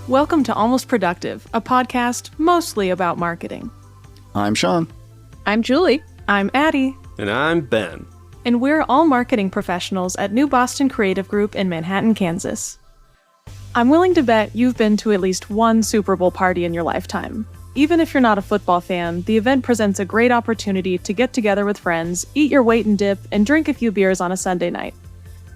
Welcome to Almost Productive, a podcast mostly about marketing. I'm Sean. I'm Julie. I'm Addie. And I'm Ben. And we're all marketing professionals at New Boston Creative Group in Manhattan, Kansas. I'm willing to bet you've been to at least one Super Bowl party in your lifetime. Even if you're not a football fan, the event presents a great opportunity to get together with friends, eat your weight in dip, and drink a few beers on a Sunday night.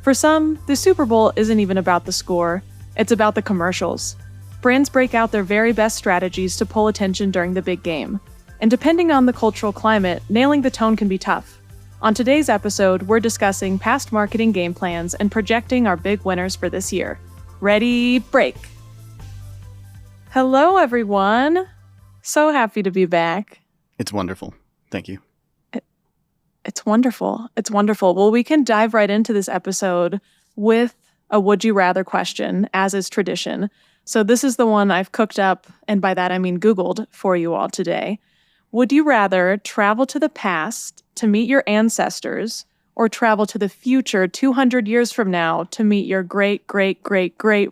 For some, the Super Bowl isn't even about the score, it's about the commercials. Brands break out their very best strategies to pull attention during the big game. And depending on the cultural climate, nailing the tone can be tough. On today's episode, we're discussing past marketing game plans and projecting our big winners for this year. Ready, break. Hello, everyone. So happy to be back. It's wonderful. Thank you. It's wonderful. It's wonderful. Well, we can dive right into this episode with a would you rather question, as is tradition. So this is the one I've cooked up, and by that I mean Googled for you all today. Would you rather travel to the past to meet your ancestors or travel to the future 200 years from now to meet your great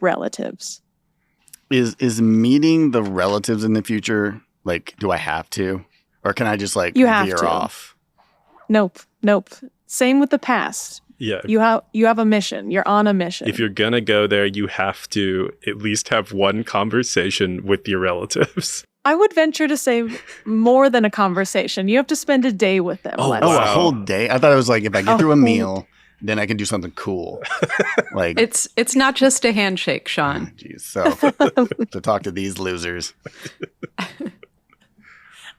relatives? Is meeting the relatives in the future, like, do I have to? Or can I just, like, You have veer to. off? Nope. Same with the past. Yeah. You have a mission. You're on a mission. If you're going to go there, you have to at least have one conversation with your relatives. I would venture to say more than a conversation. You have to spend a day with them. Oh, let's Oh, say. a whole day? I thought it was like, if I get through a meal, then I can do something cool. Like, It's not just a handshake, Sean. geez, so to talk to these losers.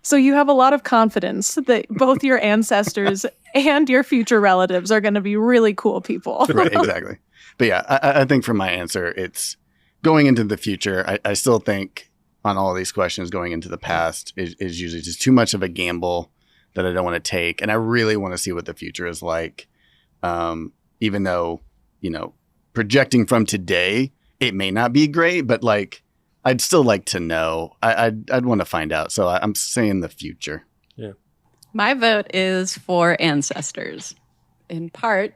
So you have a lot of confidence that both your ancestors and your future relatives are going to be really cool people. Right, exactly. But yeah, I think for my answer, it's going into the future. I still think on all these questions, going into the past is usually just too much of a gamble that I don't want to take. And I really want to see what the future is like. Even though, projecting from today, it may not be great, but like, I'd still like to know. I'd want to find out. So I'm saying the future. Yeah. My vote is for ancestors, in part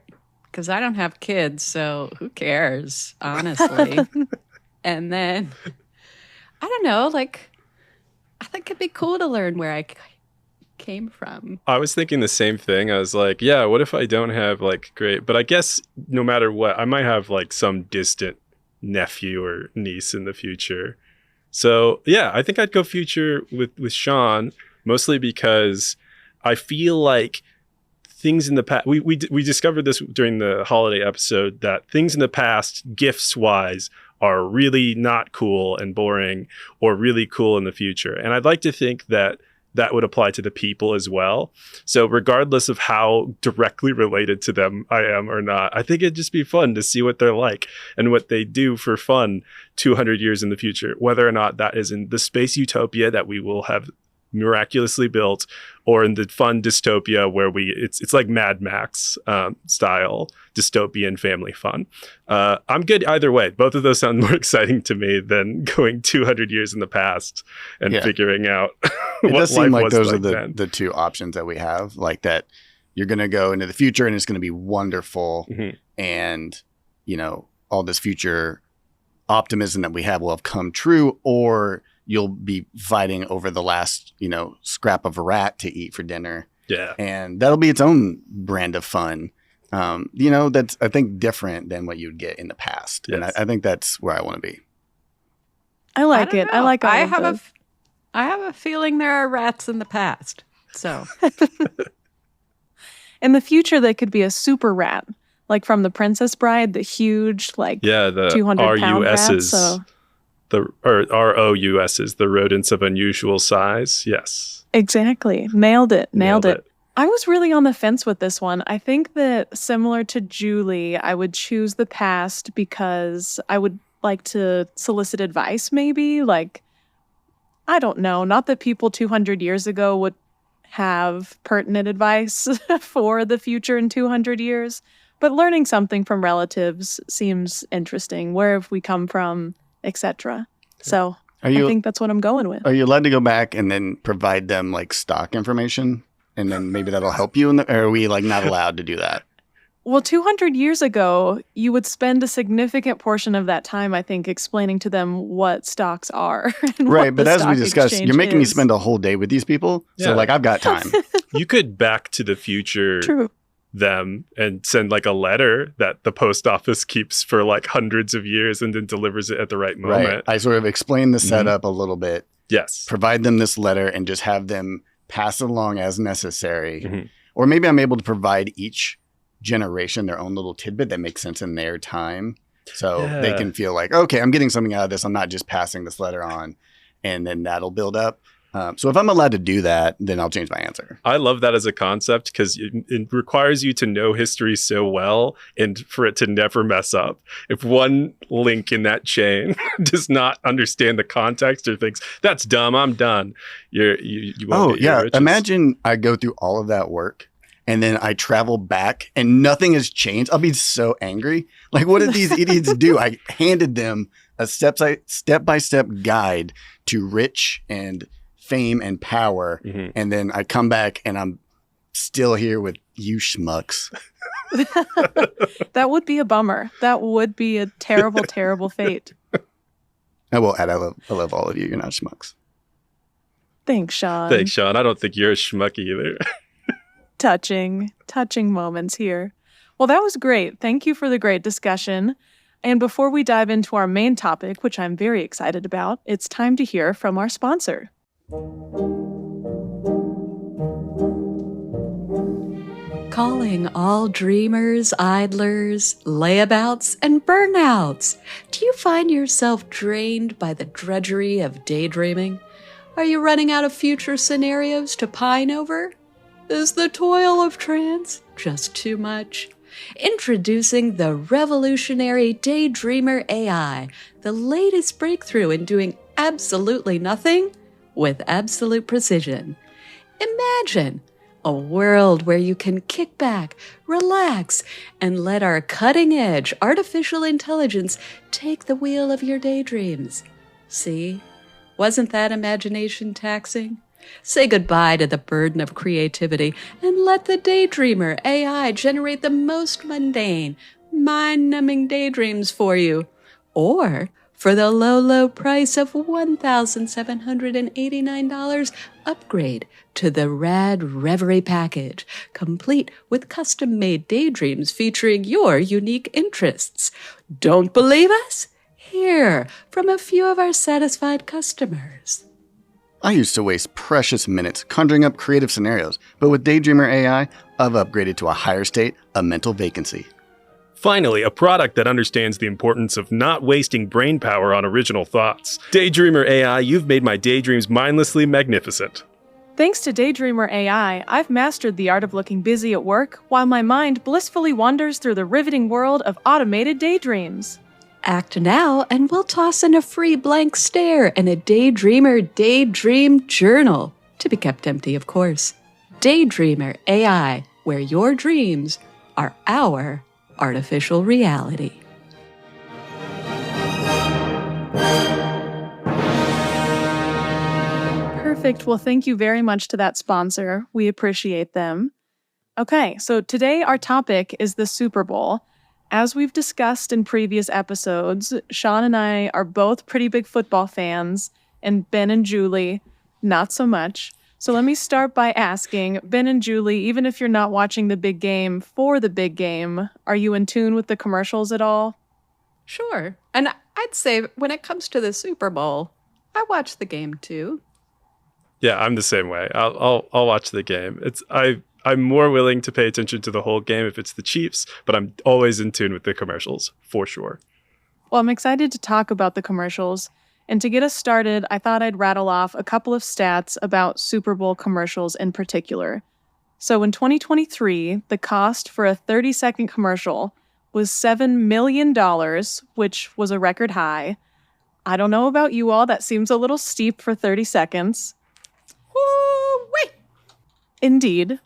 because I don't have kids, so who cares, honestly. And then, I don't know, like, I think it'd be cool to learn where I came from. I was thinking the same thing. I was like, yeah, what if I don't have like great, but I guess no matter what, I might have like some distant nephew or niece in the future. So yeah, I think I'd go future with Sean, mostly because I feel like things in the past, we discovered this during the holiday episode, that things in the past, gifts wise, are really not cool and boring, or really cool in the future. And I'd like to think that would apply to the people as well. So regardless of how directly related to them I am or not, I think it'd just be fun to see what they're like and what they do for fun 200 years in the future, whether or not that is in the space utopia that we will have miraculously built, or in the fun dystopia where it's like Mad Max style dystopian family fun. I'm good either way. Both of those sound more exciting to me than going 200 years in the past and figuring out It what does life seem like was those like are then. the two options that we have, like that you're going to go into the future and it's going to be wonderful. Mhm. And, all this future optimism that we have will have come true, or you'll be fighting over the last, scrap of a rat to eat for dinner. Yeah. And that'll be its own brand of fun. That's, I think, different than what you'd get in the past. And Yes. I think that's where I want to be. I like don't it. I know. like all I of have those. I have a feeling there are rats in the past. So In the future, they could be a super rat, like from The Princess Bride, the huge, like, Yeah, the 200-pound rat. RUSs, So or ROUSs, the rodents of unusual size. Yes. exactly. Nailed it. I was really on the fence with this one. I think that, similar to Julie, I would choose the past because I would like to solicit advice, maybe. Like, I don't know. Not that people 200 years ago would have pertinent advice for the future in 200 years, but learning something from relatives seems interesting. Where have we come from, etc. So I think that's what I'm going with. Are you allowed to go back and then provide them like stock information? And then maybe that'll help you? Or are we like not allowed to do that? Well, 200 years ago, you would spend a significant portion of that time, I think, explaining to them what stocks are. And Right. what But the as we stock discussed, exchange you're making me is. spend a whole day with these people. So, Yeah. like, I've got time. You could Back to the Future True. them and send like a letter that the post office keeps for like hundreds of years and then delivers it at the right moment. Right. I sort of explain the Mhm. setup a little bit, Yes. provide them this letter, and just have them pass it along as necessary. Mhm. Or maybe I'm able to provide each generation their own little tidbit that makes sense in their time. So they Yeah. can feel like, okay, I'm getting something out of this. I'm not just passing this letter on, and then that'll build up. So if I'm allowed to do that, then I'll change my answer. I love that as a concept because it requires you to know history so well and for it to never mess up. If one link in that chain does not understand the context or thinks that's dumb, I'm done. You won't Oh, get your yeah. riches. Imagine I go through all of that work and then I travel back and nothing has changed. I'll be so angry. Like, what did these idiots do? I handed them a step-by-step guide to rich and fame and power. Mhm. And then I come back and I'm still here with you schmucks. That would be a bummer. That would be a terrible, terrible fate. I will add, I love all of you. You're not schmucks. Thanks, Sean. Thanks, Sean. I don't think you're a schmuck either. Touching moments here. Well, that was great. Thank you for the great discussion. And before we dive into our main topic, which I'm very excited about, it's time to hear from our sponsor. Calling all dreamers, idlers, layabouts, and burnouts. Do you find yourself drained by the drudgery of daydreaming? Are you running out of future scenarios to pine over? Is the toil of trance just too much? Introducing the revolutionary Daydreamer AI, the latest breakthrough in doing absolutely nothing with absolute precision. Imagine a world where you can kick back, relax, and let our cutting-edge artificial intelligence take the wheel of your daydreams. See? Wasn't that imagination taxing? Say goodbye to the burden of creativity and let the Daydreamer AI generate the most mundane, mind-numbing daydreams for you. Or, for the low, low price of $1,789, upgrade to the Rad Reverie package, complete with custom-made daydreams featuring your unique interests. Don't believe us? Hear from a few of our satisfied customers. I used to waste precious minutes conjuring up creative scenarios, but with Daydreamer AI, I've upgraded to a higher state, a mental vacancy. Finally, a product that understands the importance of not wasting brain power on original thoughts. Daydreamer AI, you've made my daydreams mindlessly magnificent. Thanks to Daydreamer AI, I've mastered the art of looking busy at work while my mind blissfully wanders through the riveting world of automated daydreams. Act now and we'll toss in a free blank stare and a Daydreamer Daydream Journal. To be kept empty, of course. Daydreamer AI, where your dreams are our artificial reality. Perfect. Well, thank you very much to that sponsor. We appreciate them. Okay, so today our topic is the Super Bowl. As we've discussed in previous episodes, Sean and I are both pretty big football fans, and Ben and Julie, not so much. So let me start by asking, Ben and Julie, even if you're not watching the big game for the big game, are you in tune with the commercials at all? Sure. And I'd say when it comes to the Super Bowl, I watch the game too. Yeah, I'm the same way. I'll watch the game. I'm more willing to pay attention to the whole game if it's the Chiefs, but I'm always in tune with the commercials, for sure. Well, I'm excited to talk about the commercials. And to get us started, I thought I'd rattle off a couple of stats about Super Bowl commercials in particular. So in 2023, the cost for a 30-second commercial was $7 million, which was a record high. I don't know about you all, that seems a little steep for 30 seconds. Woo-wee! Indeed.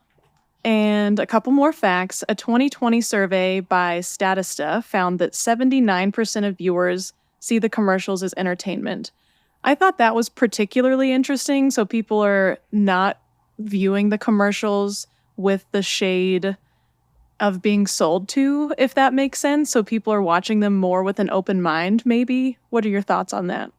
And a couple more facts. A 2020 survey by Statista found that 79% of viewers see the commercials as entertainment. I thought that was particularly interesting, so people are not viewing the commercials with the shade of being sold to, if that makes sense. So people are watching them more with an open mind, maybe. What are your thoughts on that?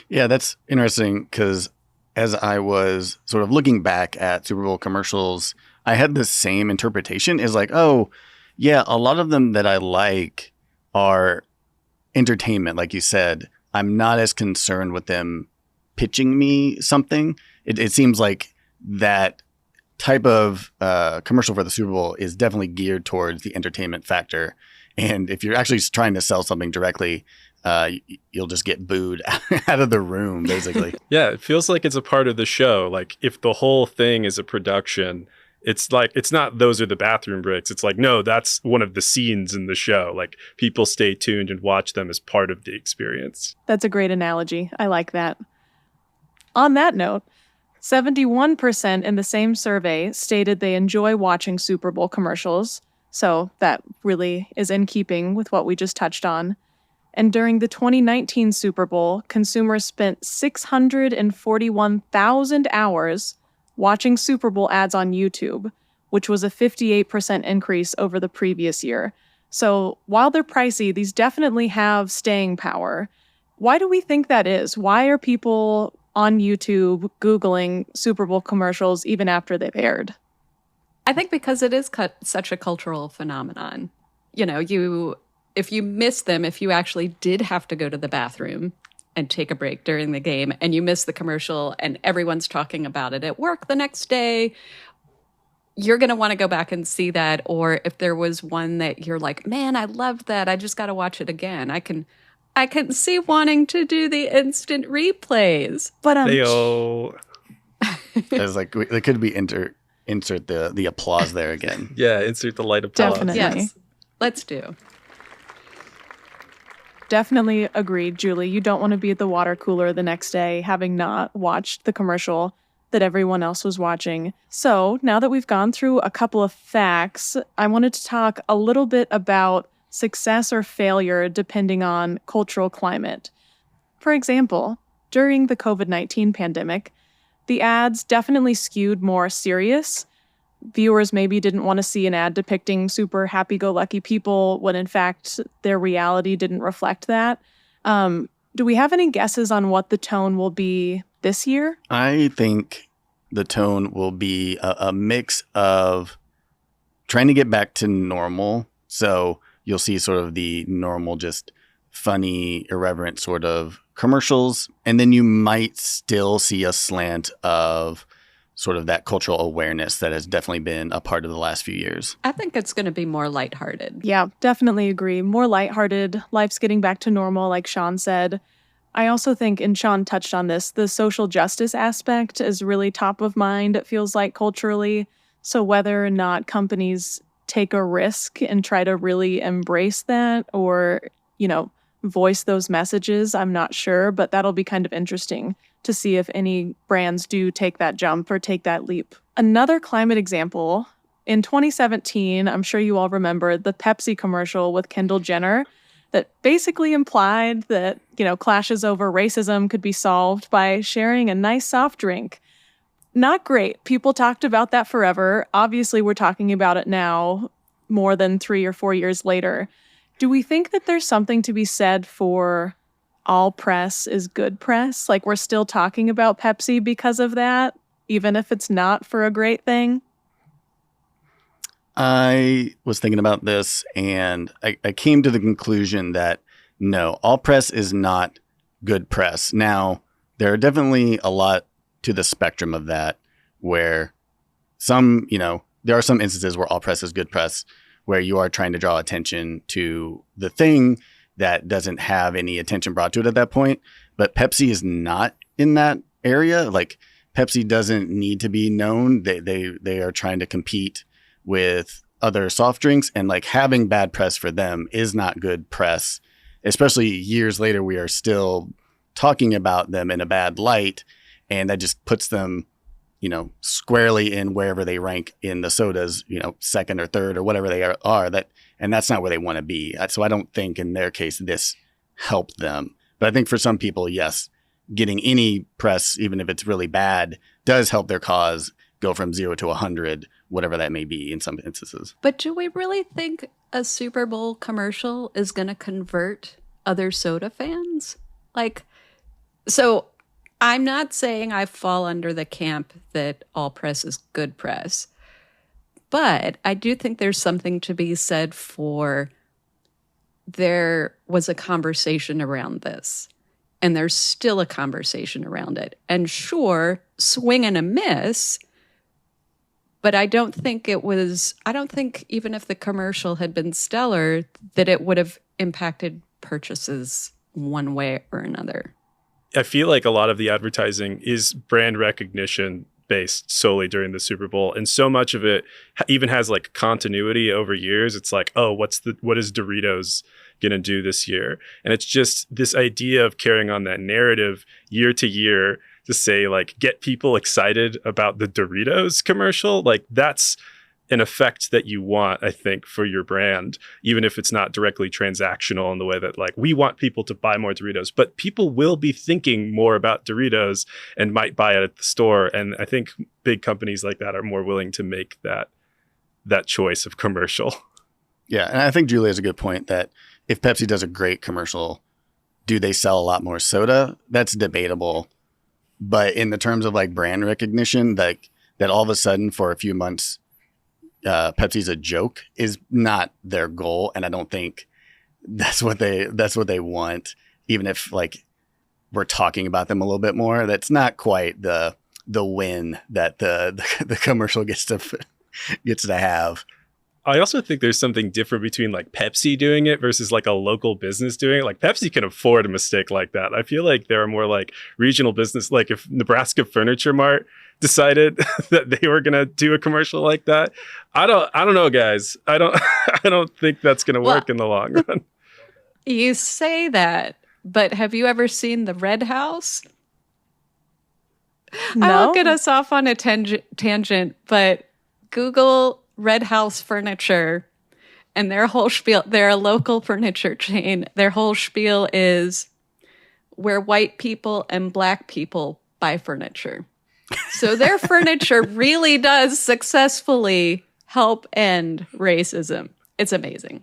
Yeah, that's interesting because as I was sort of looking back at Super Bowl commercials, I had the same interpretation is like, oh, yeah, a lot of them that I like are entertainment, like you said. I'm not as concerned with them pitching me something. It seems like that type of commercial for the Super Bowl is definitely geared towards the entertainment factor. And if you're actually trying to sell something directly, you'll just get booed out of the room, basically. Yeah, it feels like it's a part of the show. Like if the whole thing is a production, it's like, it's not those are the bathroom breaks. It's like, no, that's one of the scenes in the show. Like people stay tuned and watch them as part of the experience. That's a great analogy. I like that. On that note, 71% in the same survey stated they enjoy watching Super Bowl commercials. So that really is in keeping with what we just touched on. And during the 2019 Super Bowl, consumers spent 641,000 hours watching Super Bowl ads on YouTube, which was a 58% increase over the previous year. So while they're pricey, these definitely have staying power. Why do we think that is? Why are people on YouTube Googling Super Bowl commercials even after they've aired? I think because it is such a cultural phenomenon. You know, if you miss them, if you actually did have to go to the bathroom and take a break during the game and you miss the commercial and everyone's talking about it at work the next day, you're going to want to go back and see that. Or if there was one that you're like, man, I loved that, I just got to watch it again. I can see wanting to do the instant replays. But It's like it could be insert the applause there again. Yeah, insert the light applause. Definitely. Yes, let's do. Definitely agreed, Julie. You don't want to be at the water cooler the next day having not watched the commercial that everyone else was watching. So now that we've gone through a couple of facts, I wanted to talk a little bit about success or failure depending on cultural climate. For example, during the COVID-19 pandemic, the ads definitely skewed more serious. Viewers maybe didn't want to see an ad depicting super happy-go-lucky people when in fact their reality didn't reflect that. Do we have any guesses on what the tone will be this year? I think the tone will be a mix of trying to get back to normal. So you'll see sort of the normal, just funny, irreverent sort of commercials. And then you might still see a slant of sort of that cultural awareness that has definitely been a part of the last few years. I think it's going to be more lighthearted. Yeah, definitely agree. More lighthearted. Life's getting back to normal, like Sean said. I also think, and Sean touched on this, the social justice aspect is really top of mind, it feels like, culturally. So whether or not companies take a risk and try to really embrace that or, voice those messages, I'm not sure, but that'll be kind of interesting to see if any brands do take that jump or take that leap. Another climate example, in 2017, I'm sure you all remember the Pepsi commercial with Kendall Jenner that basically implied that, clashes over racism could be solved by sharing a nice soft drink. Not great. People talked about that forever. Obviously, we're talking about it now, more than 3 or 4 years later. Do we think that there's something to be said for all press is good press? Like we're still talking about Pepsi because of that, even if it's not for a great thing? I was thinking about this and I came to the conclusion that no, all press is not good press. Now, there are definitely a lot to the spectrum of that where there are some instances where all press is good press, where you are trying to draw attention to the thing that doesn't have any attention brought to it at that point. But Pepsi is not in that area. Like Pepsi doesn't need to be known. They are trying to compete with other soft drinks, and like having bad press for them is not good press. Especially years later, we are still talking about them in a bad light, and that just puts them, squarely in wherever they rank in the sodas, second or third or whatever they are. And that's not where they want to be. So I don't think in their case this helped them. But I think for some people, yes, getting any press, even if it's really bad, does help their cause go from 0 to 100, whatever that may be in some instances. But do we really think a Super Bowl commercial is going to convert other soda fans? Like, so I'm not saying I fall under the camp that all press is good press, but I do think there's something to be said for there was a conversation around this, and there's still a conversation around it. And sure, swing and a miss, but I don't think even if the commercial had been stellar, that it would have impacted purchases one way or another. I feel like a lot of the advertising is brand recognition based solely during the Super Bowl. And so much of it even has like continuity over years. It's like, oh, what is Doritos going to do this year? And it's just this idea of carrying on that narrative year to year to say, like, get people excited about the Doritos commercial. Like, that's an effect that you want, I think, for your brand, even if it's not directly transactional in the way that, like, we want people to buy more Doritos, but people will be thinking more about Doritos and might buy it at the store. And I think big companies like that are more willing to make that choice of commercial. Yeah, and I think Julie has a good point that if Pepsi does a great commercial, do they sell a lot more soda? That's debatable. But in the terms of like brand recognition, like that all of a sudden for a few months, Pepsi's a joke is not their goal, and I don't think that's what they want. Even if like we're talking about them a little bit more, that's not quite the win that the commercial gets to have. I also think there's something different between like Pepsi doing it versus like a local business doing it. Like Pepsi can afford a mistake like that. I feel like there are more like regional business, like if Nebraska Furniture Mart decided that they were going to do a commercial like that. I don't know, guys. I don't think that's going to work in the long run. You say that, but have you ever seen the Red House? No. I won't get us off on a tangent, but Google Red House Furniture and their whole spiel. They're a local furniture chain. Their whole spiel is where white people and black people buy furniture. So their furniture really does successfully help end racism. It's amazing.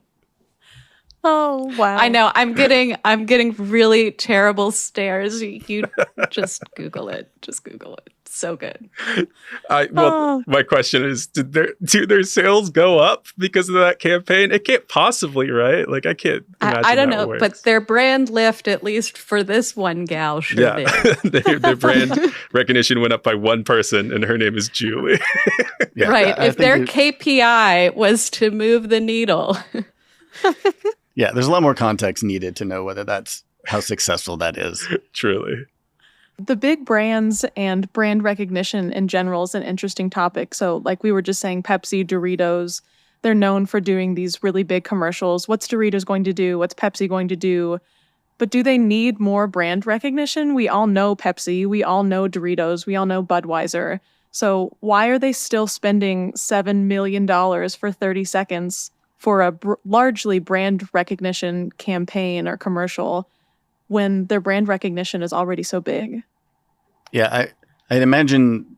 Oh, wow. I know. I'm getting really terrible stares. You just Google it. Just Google it. So good. My question is, do their sales go up because of that campaign? It can't possibly, right? Like I can't imagine I don't that know, works. but their brand lift, at least for this one gal, sure did. their brand recognition went up by one person, and her name is Julie. Yeah, Right. If their KPI was to move the needle. Yeah, there's a lot more context needed to know whether that's how successful that is. Truly. The big brands and brand recognition in general is an interesting topic. So like we were just saying, Pepsi, Doritos, they're known for doing these really big commercials. What's Doritos going to do? What's Pepsi going to do? But do they need more brand recognition? We all know Pepsi. We all know Doritos. We all know Budweiser. So why are they still spending $7 million for 30 seconds for a largely brand recognition campaign or commercial when their brand recognition is already so big? Yeah, I'd imagine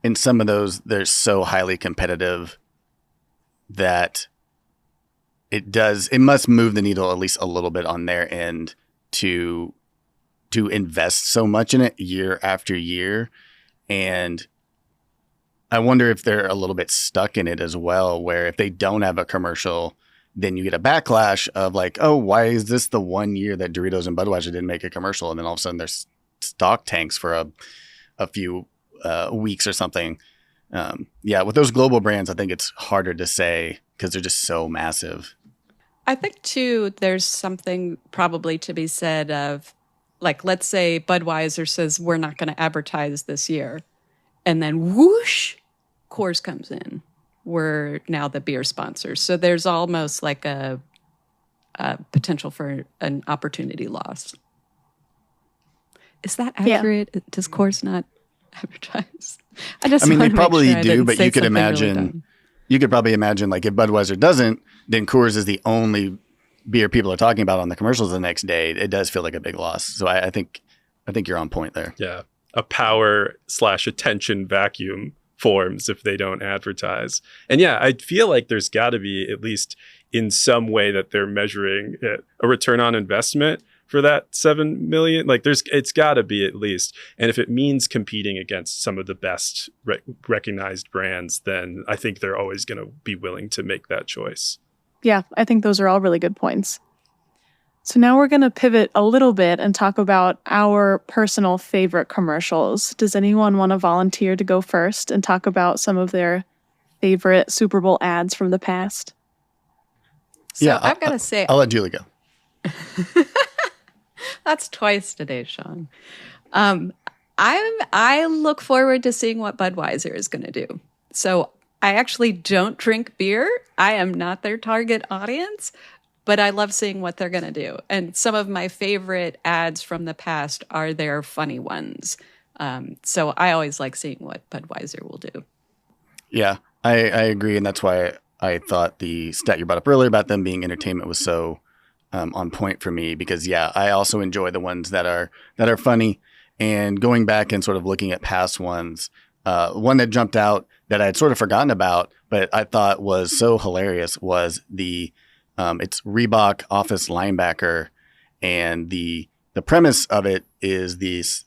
in some of those, they're so highly competitive that it must move the needle at least a little bit on their end to invest so much in it year after year. And I wonder if they're a little bit stuck in it as well, where if they don't have a commercial, then you get a backlash of like, oh, why is this the one year that Doritos and Budweiser didn't make a commercial? And then all of a sudden there's stock tanks for a few weeks or something. Yeah, with those global brands, I think it's harder to say because they're just so massive. I think, too, there's something probably to be said of, like, let's say Budweiser says, we're not going to advertise this year. And then whoosh, Coors comes in. We're now the beer sponsor. So there's almost like a potential for an opportunity loss. Is that accurate? Yeah. Does Coors not advertise? I mean, they probably do, but you could imagine, really you could probably imagine like if Budweiser doesn't, then Coors is the only beer people are talking about on the commercials the next day. It does feel like a big loss. So I think you're on point there. Yeah. A power/attention vacuum forms if they don't advertise. And yeah, I feel like there's got to be, at least in some way, that they're measuring a return on investment for that 7 million. Like it's got to be at least. And if it means competing against some of the best recognized brands, then I think they're always going to be willing to make that choice. Yeah, I think those are all really good points. So now we're going to pivot a little bit and talk about our personal favorite commercials. Does anyone want to volunteer to go first and talk about some of their favorite Super Bowl ads from the past? So Yeah, I've got to say, I'll let Julie go. that's twice today, Sean. I look forward to seeing what Budweiser is going to do. So I actually don't drink beer. I am not their target audience, but I love seeing what they're going to do. And some of my favorite ads from the past are their funny ones. So I always like seeing what Budweiser will do. Yeah, I agree. And that's why I thought the stat you brought up earlier about them being entertainment was so on point for me, because yeah, I also enjoy the ones that are funny. And going back and sort of looking at past ones, one that jumped out that I had sort of forgotten about, but I thought was so hilarious was it's Reebok Office Linebacker, and the premise of it is this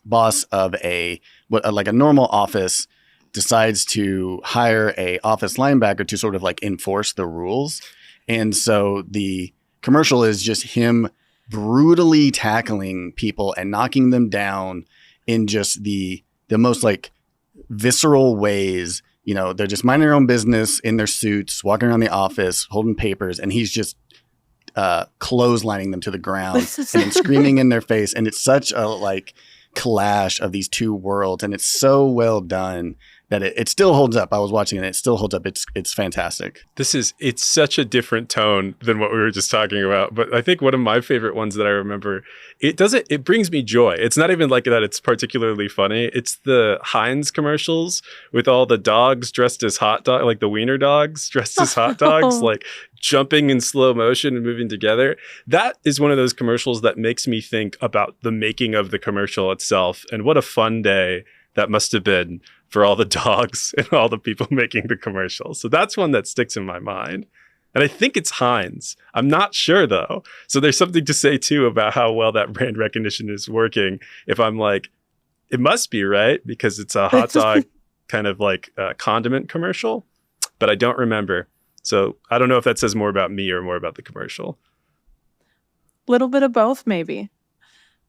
boss of like a normal office decides to hire a office linebacker to sort of like enforce the rules. And so the commercial is just him brutally tackling people and knocking them down in just the most like visceral ways. You know, they're just minding their own business in their suits, walking around the office, holding papers, and he's just clotheslining them to the ground and then screaming in their face. And it's such a like clash of these two worlds, and it's so well done that it still holds up. I was watching it, and it still holds up. It's fantastic. It's such a different tone than what we were just talking about. But I think one of my favorite ones that I remember, it brings me joy. It's not even like that it's particularly funny. It's the Heinz commercials with all the dogs dressed as hot dog, like the wiener dogs dressed as hot dogs, like jumping in slow motion and moving together. That is one of those commercials that makes me think about the making of the commercial itself, and what a fun day that must have been for all the dogs and all the people making the commercial. So that's one that sticks in my mind. And I think it's Heinz. I'm not sure though. So there's something to say too about how well that brand recognition is working. If I'm like, it must be, right? Because it's a hot dog kind of like condiment commercial, but I don't remember. So I don't know if that says more about me or more about the commercial. Little bit of both, maybe.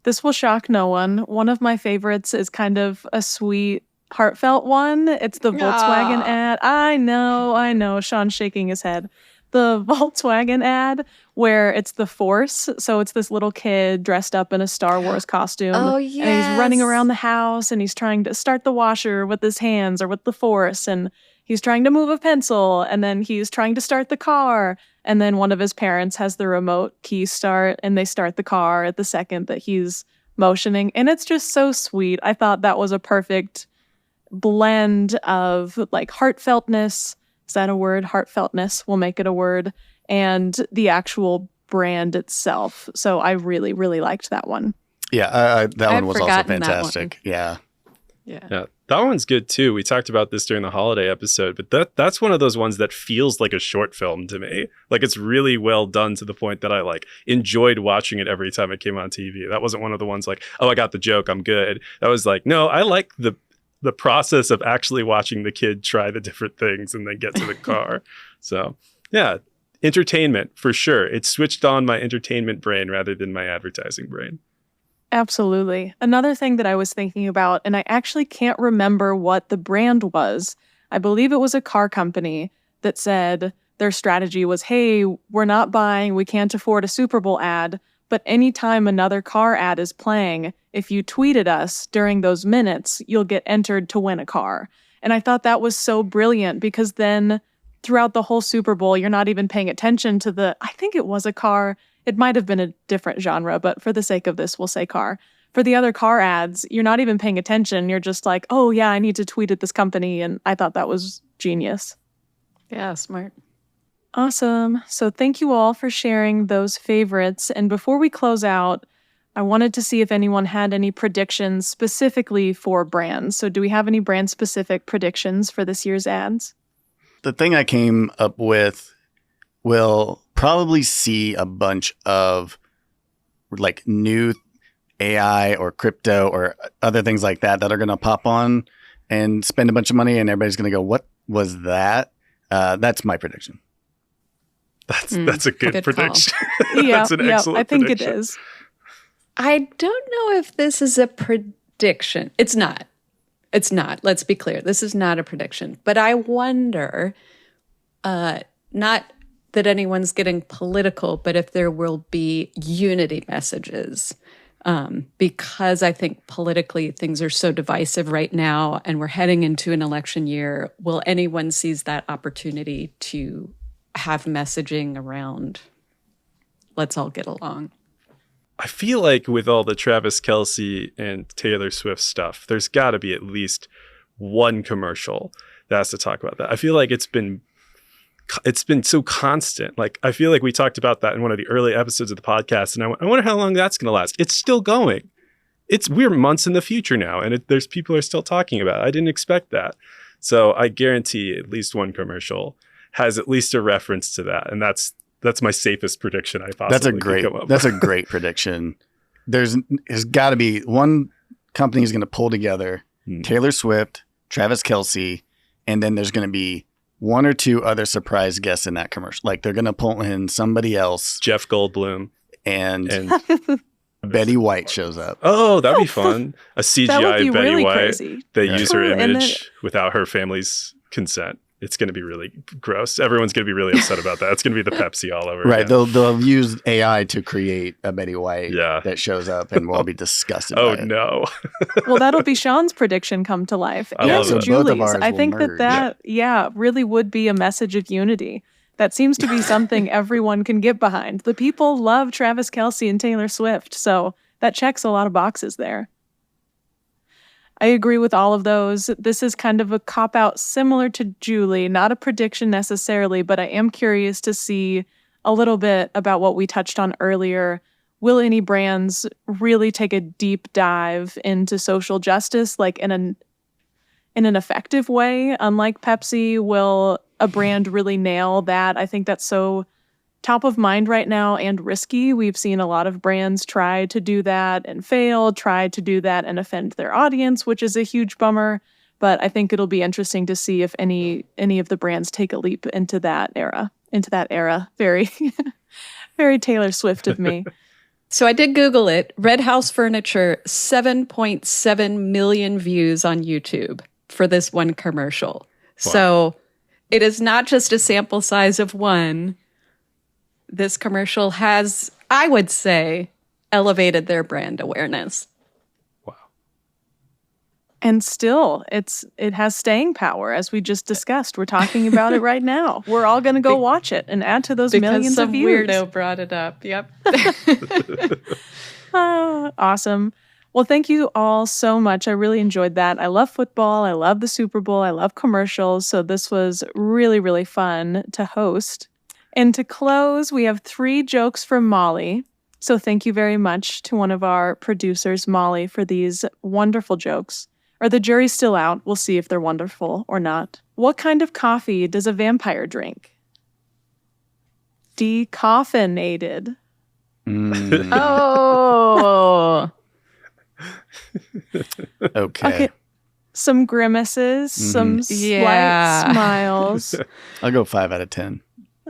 This will shock no one. One of my favorites is kind of a sweet, heartfelt one. It's the Volkswagen ad. I know. Sean's shaking his head. The Volkswagen ad where it's the Force. So it's this little kid dressed up in a Star Wars costume. Oh, yes. And he's running around the house, and he's trying to start the washer with his hands or with the Force. And he's trying to move a pencil, and then he's trying to start the car. And then one of his parents has the remote key start, and they start the car at the second that he's motioning. And it's just so sweet. I thought that was a perfect blend of like heartfeltness. Is that a word? Heartfeltness. We'll make it a word. And the actual brand itself. So I really, really liked that one. Yeah, that one was also forgotten that fantastic. Yeah. Yeah, that one's good too. We talked about this during the holiday episode, but that's one of those ones that feels like a short film to me. Like it's really well done to the point that I like enjoyed watching it every time it came on TV. That wasn't one of the ones like, oh, I got the joke, I'm good. That was like, no, I like the process of actually watching the kid try the different things and then get to the car. So yeah, entertainment for sure. It switched on my entertainment brain rather than my advertising brain. Absolutely. Another thing that I was thinking about, and I actually can't remember what the brand was. I believe it was a car company that said their strategy was, hey, we're not buying, we can't afford a Super Bowl ad, but anytime another car ad is playing, if you tweeted us during those minutes, you'll get entered to win a car. And I thought that was so brilliant, because then throughout the whole Super Bowl, you're not even paying attention to I think it was a car. It might have been a different genre, but for the sake of this, we'll say car. For the other car ads, you're not even paying attention. You're just like, oh yeah, I need to tweet at this company. And I thought that was genius. Yeah, smart. Awesome. So thank you all for sharing those favorites. And before we close out, I wanted to see if anyone had any predictions specifically for brands. So do we have any brand-specific predictions for this year's ads? The thing I came up with, will probably see a bunch of like new AI or crypto or other things like that are going to pop on and spend a bunch of money, and everybody's going to go, "What was that?" That's my prediction. That's a good prediction. Yeah, That's an excellent I think prediction. it is. I don't know if this is a prediction. It's not. It's not. Let's be clear. This is not a prediction. But I wonder, not that anyone's getting political, but if there will be unity messages. Because I think politically things are so divisive right now and we're heading into an election year, will anyone seize that opportunity to have messaging around let's all get along? I feel like with all the Travis Kelce and Taylor Swift stuff, there's got to be at least one commercial that has to talk about that. I feel like it's been so constant. Like, I feel like we talked about that in one of the early episodes of the podcast, and I wonder how long that's going to last. It's still going. We're months in the future now, and there's people are still talking about it. I didn't expect that. So I guarantee at least one commercial has at least a reference to that, and that's my safest prediction I possibly could come up That's a with. great prediction. There's got to be one company is going to pull together Taylor Swift, Travis Kelce, and then there's going to be one or two other surprise guests in that commercial. Like, they're going to pull in somebody else, Jeff Goldblum and and Betty White shows up. oh, that'd be fun. A That would CGI be Betty really White. crazy. They Yeah. use her True, and image without her family's consent. It's going to be really gross. Everyone's going to be really upset about that. It's going to be the Pepsi all over Right. again. They'll use AI to create a Betty White Yeah. that shows up, and we'll all be disgusted Oh, by it. no. Well, that'll be Sean's prediction come to life. I and love it. So both of Julie's. ours I will think merge. that really would be a message of unity. That seems to be something everyone can get behind. The people love Travis Kelce and Taylor Swift, so that checks a lot of boxes there. I agree with all of those. This is kind of a cop-out similar to Julie, not a prediction necessarily, but I am curious to see a little bit about what we touched on earlier. Will any brands really take a deep dive into social justice, like in an effective way? Unlike Pepsi, will a brand really nail that? I think that's so top of mind right now and risky. We've seen a lot of brands try to do that and fail, try to do that and offend their audience, which is a huge bummer. But I think it'll be interesting to see if any of the brands take a leap into that era. Very, very Taylor Swift of me. So I did Google it. Red House Furniture, 7.7 million views on YouTube for this one commercial. Wow. So it is not just a sample size of one. This commercial has, I would say, elevated their brand awareness. Wow. And still, it has staying power, as we just discussed. We're talking about it right now. We're all going to go watch it and add to those Because millions some of views. weirdo brought it up. Yep. Awesome. Well, thank you all so much. I really enjoyed that. I love football. I love the Super Bowl. I love commercials. So this was really, really fun to host. And to close, we have 3 jokes from Molly. So thank you very much to one of our producers, Molly, for these wonderful jokes. Or the jury's still out. We'll see if they're wonderful or not. What kind of coffee does a vampire drink? Decaffeinated. Oh. Okay. Some grimaces, some Yeah. slight smiles. I'll go 5 out of 10.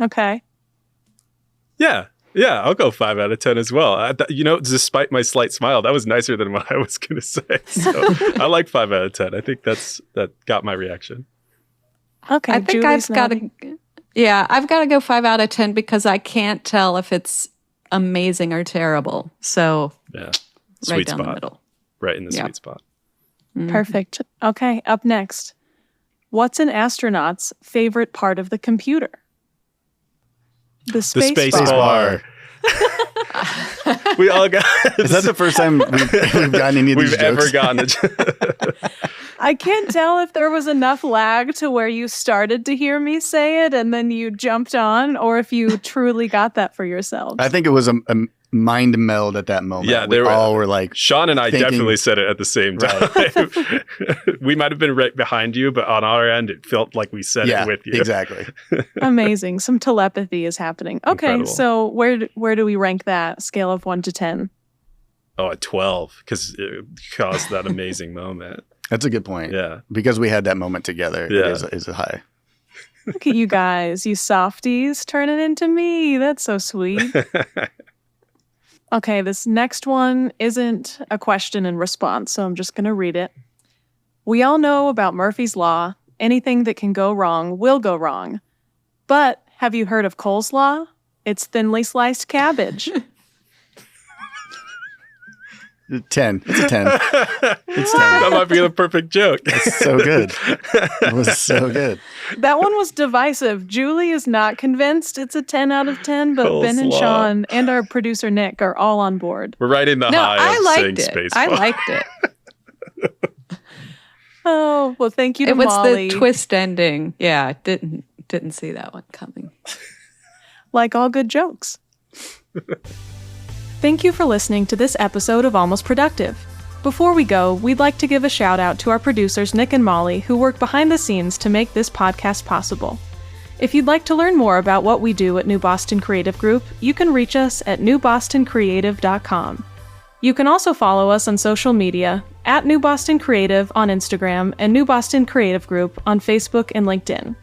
Okay. Yeah, I'll go 5 out of 10 as well. Despite my slight smile, that was nicer than what I was going to say. So I like 5 out of 10. I think that got my reaction. Okay. I think Julie's I've got nodding. to, I've got to go 5 out of 10 because I can't tell if it's amazing or terrible. So Yeah, right sweet down the spot, middle. right in the Yeah. sweet spot. Perfect. Okay, up next. What's an astronaut's favorite part of the computer? The space, The space bar. bar. We all got. Is that the first time we've gotten any of these we've jokes? ever gotten a. I can't tell if there was enough lag to where you started to hear me say it and then you jumped on, or if you truly got that for yourselves. I think it was mind meld at that moment. Yeah, we all were like, Sean and I thinking- definitely said it at the same time. Right. We might have been right behind you, but on our end, it felt like we said yeah, it with you. exactly. Amazing. Some telepathy is happening. Okay, Incredible. so where do we rank that scale of 1 to 10? Oh, at 12, because it caused that amazing moment. That's a good point. Yeah. Because we had that moment together. Yeah. It is a high. Look at you guys, you softies, turning into me. That's so sweet. Okay, this next one isn't a question and response, so I'm just going to read it. We all know about Murphy's Law. Anything that can go wrong will go wrong. But have you heard of coleslaw? It's thinly sliced cabbage. 10. It's a 10. It's 10. That might be the perfect joke. It's so good. It was so good. That one was divisive. Julie is not convinced it's a 10 out of 10, but Ben and Coleslaw. Sean and our producer Nick are all on board. We're right in the No, high I of saying liked it. space. I liked it. Oh, well, thank you to It was Molly. the twist ending. Yeah, didn't see that one coming. Like all good jokes. Thank you for listening to this episode of Almost Productive. Before we go, we'd like to give a shout out to our producers Nick and Molly, who work behind the scenes to make this podcast possible. If you'd like to learn more about what we do at New Boston Creative Group, you can reach us at newbostoncreative.com. You can also follow us on social media at New Boston Creative on Instagram and New Boston Creative Group on Facebook and LinkedIn.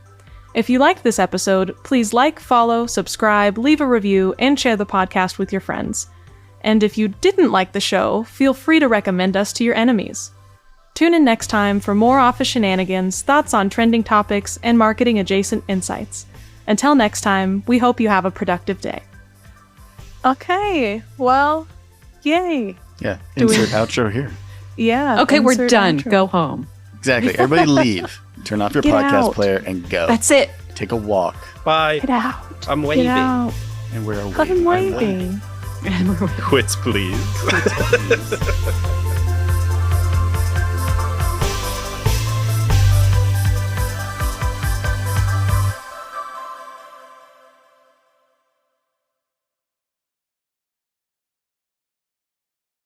If you liked this episode, please like, follow, subscribe, leave a review, and share the podcast with your friends. And if you didn't like the show, feel free to recommend us to your enemies. Tune in next time for more office shenanigans, thoughts on trending topics, and marketing adjacent insights. Until next time, we hope you have a productive day. Okay, well, yay. Yeah. Do we- Insert outro here. Yeah. Okay, we're insert done. outro. Go home. Exactly. Everybody leave. Turn off your Get podcast out. player and go. That's it. Take a walk. Bye. Get out. I'm Get waving. out. And we're away. I'm waving. Quits, please.